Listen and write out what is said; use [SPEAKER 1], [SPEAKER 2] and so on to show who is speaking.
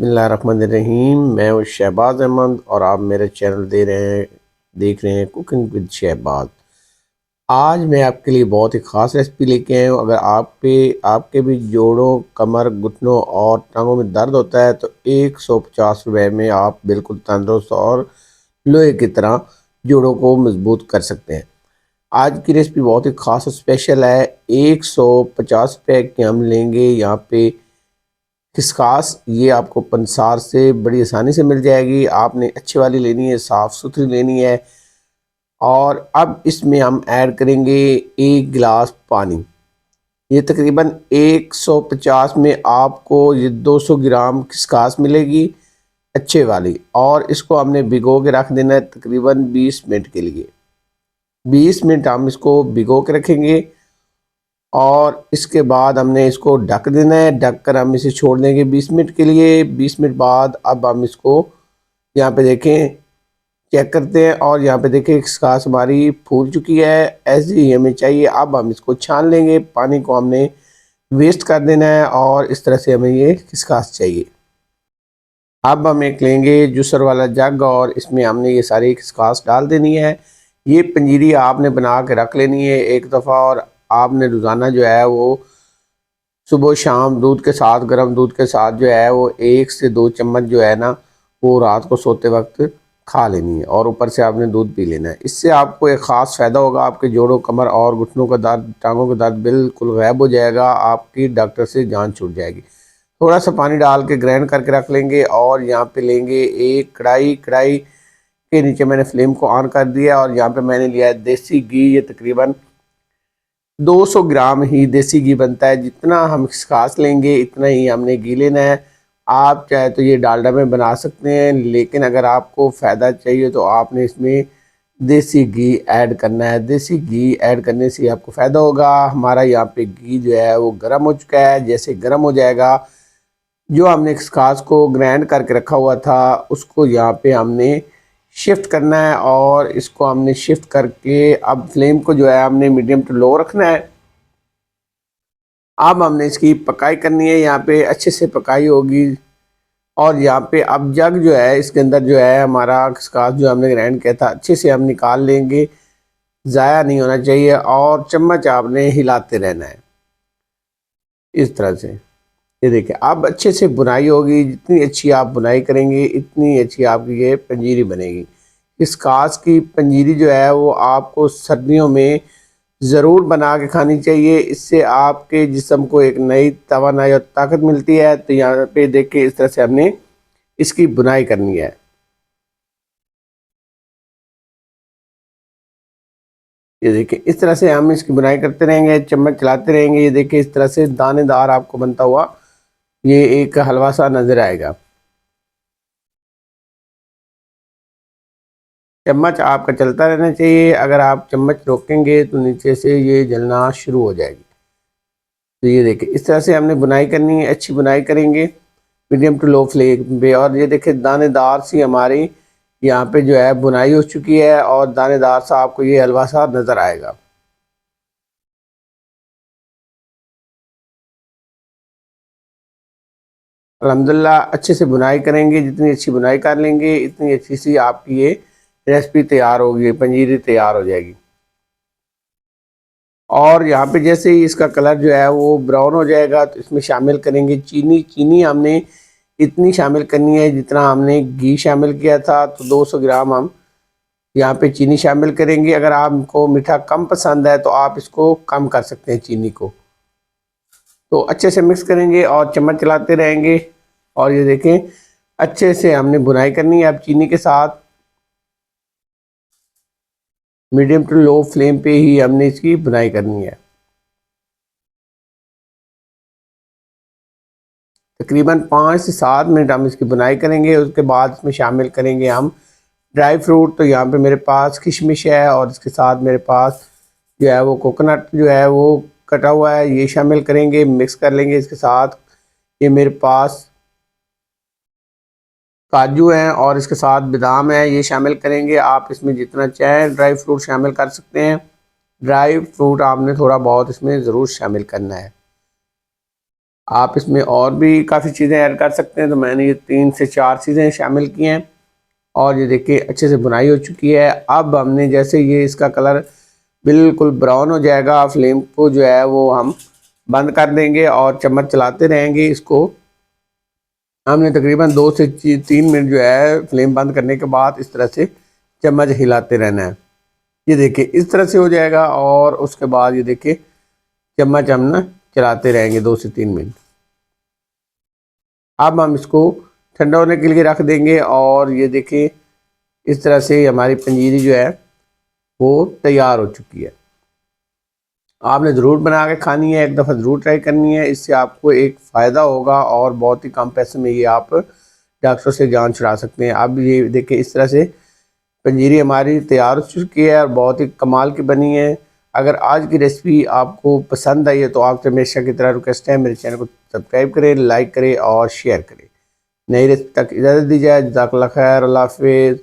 [SPEAKER 1] बिस्मिल्लाहिर्रहमानिर्रहीम। मैं हूँ शहबाज अहमद और आप मेरे चैनल देख रहे हैं कुकिंग विद शहबाज। आज मैं आपके लिए बहुत ही ख़ास रेसिपी लेके आया हूँ। अगर आपके भी जोड़ों, कमर, घुटनों और टांगों में दर्द होता है तो 150 रुपये में आप बिल्कुल तंदुरुस्त और लोहे की तरह जोड़ों को मजबूत कर सकते हैं। आज की रेसिपी बहुत ही ख़ास और स्पेशल है। 150 रुपये की हम लेंगे यहाँ पे खिसकास। ये आपको पंसार से बड़ी आसानी से मिल जाएगी। आपने अच्छी वाली लेनी है, साफ़ सुथरी लेनी है। और अब इसमें हम ऐड करेंगे 1 गिलास पानी। ये तकरीबन 150 में आपको ये 200 ग्राम खिसकास मिलेगी अच्छे वाली। और इसको हमने भिगो के रख देना है तकरीबन 20 मिनट के लिए। 20 मिनट हम इसको भिगो के रखेंगे और इसके बाद हमने इसको ढक देना है। ढक कर हम इसे छोड़ देंगे 20 मिनट के लिए। 20 मिनट बाद अब हम इसको यहाँ पे देखें, चेक करते हैं और यहाँ पे देखें खिसकास हमारी फूल चुकी है। ऐसी ही हमें चाहिए। अब हम इसको छान लेंगे। पानी को हमने वेस्ट कर देना है और इस तरह से हमें ये खिसकास चाहिए। अब हम एक लेंगे जूसर वाला जग और इसमें हमने ये सारी खिसकास डाल देनी है। ये पंजीरी आपने बना के रख लेनी है एक दफ़ा। और आपने रोज़ाना जो है वो सुबह शाम दूध के साथ, गर्म दूध के साथ जो है वो 1 से 2 चम्मच जो है ना, वो रात को सोते वक्त खा लेनी है और ऊपर से आपने दूध पी लेना है। इससे आपको एक ख़ास फ़ायदा होगा। आपके जोड़ों, कमर और घुटनों का दर्द, टांगों का दर्द बिल्कुल गायब हो जाएगा। आपकी डॉक्टर से जान छूट जाएगी। थोड़ा सा पानी डाल के ग्राइंड करके रख लेंगे और यहाँ पे लेंगे एक कढ़ाई। कढ़ाई के नीचे मैंने फ्लेम को ऑन कर दिया और यहाँ पे मैंने लिया है देसी घी। ये तकरीबन 200 ग्राम ही देसी घी बनता है। जितना हम खिसकास लेंगे इतना ही हमने घी लेना है। आप चाहे तो ये डालडा में बना सकते हैं, लेकिन अगर आपको फ़ायदा चाहिए तो आपने इसमें देसी घी ऐड करना है। देसी घी ऐड करने से आपको फ़ायदा होगा। हमारा यहाँ पे घी जो है वो गर्म हो चुका है। जैसे गर्म हो जाएगा, जो हमने खसखस को ग्राइंड करके रखा हुआ था उसको यहाँ पे हमने शिफ्ट करना है। और इसको हमने शिफ्ट करके अब फ्लेम को जो है हमने मीडियम टू लो रखना है। अब हमने इसकी पकाई करनी है। यहाँ पे अच्छे से पकाई होगी और यहाँ पे अब जग जो है इसके अंदर जो है हमारा खसखस जो हमने ग्राइंड किया था अच्छे से हम निकाल लेंगे। ज़ाया नहीं होना चाहिए और चम्मच आपने हिलाते रहना है इस तरह से। ये देखिए अब अच्छे से बुनाई होगी। जितनी अच्छी आप बुनाई करेंगे इतनी अच्छी आपकी ये पंजीरी बनेगी। इस खास की पंजीरी जो है वो आपको सर्दियों में ज़रूर बना के खानी चाहिए। इससे आपके जिस्म को एक नई तवानाई और ताकत मिलती है। तो यहाँ पे देखिए इस तरह से हमने इसकी बुनाई करनी है। ये देखिए इस तरह से हम इसकी बुनाई करते रहेंगे, चम्मच चलाते रहेंगे। ये देखिए इस तरह से दानेदार आपको बनता हुआ ये एक हलवा सा नज़र आएगा। चम्मच आपका चलता रहना चाहिए। अगर आप चम्मच रोकेंगे तो नीचे से ये जलना शुरू हो जाएगी। तो ये देखिए इस तरह से हमने बुनाई करनी है। अच्छी बुनाई करेंगे मीडियम टू लो फ्लेम पे। और ये देखिए दानेदार सी हमारी यहाँ पे जो है बुनाई हो चुकी है और दानेदार सा आपको ये हलवा सा नज़र आएगा। अल्हम्दुलिल्लाह अच्छे से बुनाई करेंगे। जितनी अच्छी बुनाई कर लेंगे इतनी अच्छी सी आपकी ये रेसिपी तैयार होगी, पंजीरी तैयार हो जाएगी। और यहाँ पे जैसे ही इसका कलर जो है वो ब्राउन हो जाएगा तो इसमें शामिल करेंगे चीनी। चीनी हमने इतनी शामिल करनी है जितना हमने घी शामिल किया था। तो 200 ग्राम हम यहाँ पे चीनी शामिल करेंगे। अगर आपको मीठा कम पसंद है तो आप इसको कम कर सकते हैं चीनी को। तो अच्छे से मिक्स करेंगे और चम्मच चलाते रहेंगे। और ये देखें अच्छे से हमने बुनाई करनी है। अब चीनी के साथ मीडियम टू लो फ्लेम पे ही हमने इसकी बुनाई करनी है। तकरीबन 5 से 7 मिनट हम इसकी बुनाई करेंगे। उसके बाद इसमें शामिल करेंगे हम ड्राई फ्रूट। तो यहाँ पे मेरे पास किशमिश है और इसके साथ मेरे पास जो है वो कोकोनट जो है वो कटा हुआ है, ये शामिल करेंगे। मिक्स कर लेंगे इसके साथ। ये मेरे पास काजू हैं और इसके साथ बादाम है, ये शामिल करेंगे। आप इसमें जितना चाहें ड्राई फ्रूट शामिल कर सकते हैं। ड्राई फ्रूट आपने थोड़ा बहुत इसमें ज़रूर शामिल करना है। आप इसमें और भी काफ़ी चीज़ें ऐड कर सकते हैं, तो मैंने ये 3 से 4 चीज़ें शामिल की हैं और ये देखिए अच्छे से भुनाई हो चुकी है। अब हमने जैसे ये इसका कलर बिल्कुल ब्राउन हो जाएगा, फ्लेम को जो है वो हम बंद कर देंगे और चम्मच चलाते रहेंगे। इसको हमने तकरीबन 2 से 3 मिनट जो है फ्लेम बंद करने के बाद इस तरह से चम्मच हिलाते रहना है। ये देखिए इस तरह से हो जाएगा और उसके बाद ये देखिए चम्मच हम ना चलाते रहेंगे 2 से 3 मिनट। अब हम इसको ठंडा होने के लिए रख देंगे और ये देखिए इस तरह से हमारी पंजीरी जो है वो तैयार हो चुकी है। आपने ज़रूर बना के खानी है, एक दफ़ा ज़रूर ट्राई करनी है, इससे आपको एक फ़ायदा होगा और बहुत ही कम पैसे में ये आप डॉक्टर से जान छुड़ा सकते हैं। अब ये देखिए इस तरह से पंजीरी हमारी तैयार हो चुकी है और बहुत ही कमाल की बनी है। अगर आज की रेसिपी आपको पसंद आई है तो आपसे हमेशा की तरह रिक्वेस्ट है, मेरे चैनल को सब्सक्राइब करें, लाइक करें और शेयर करें। नई रेसिपी तक इजाज़त दी जाए। जज़ाकल्लाह खैर, अल्लाह हाफ़िज़।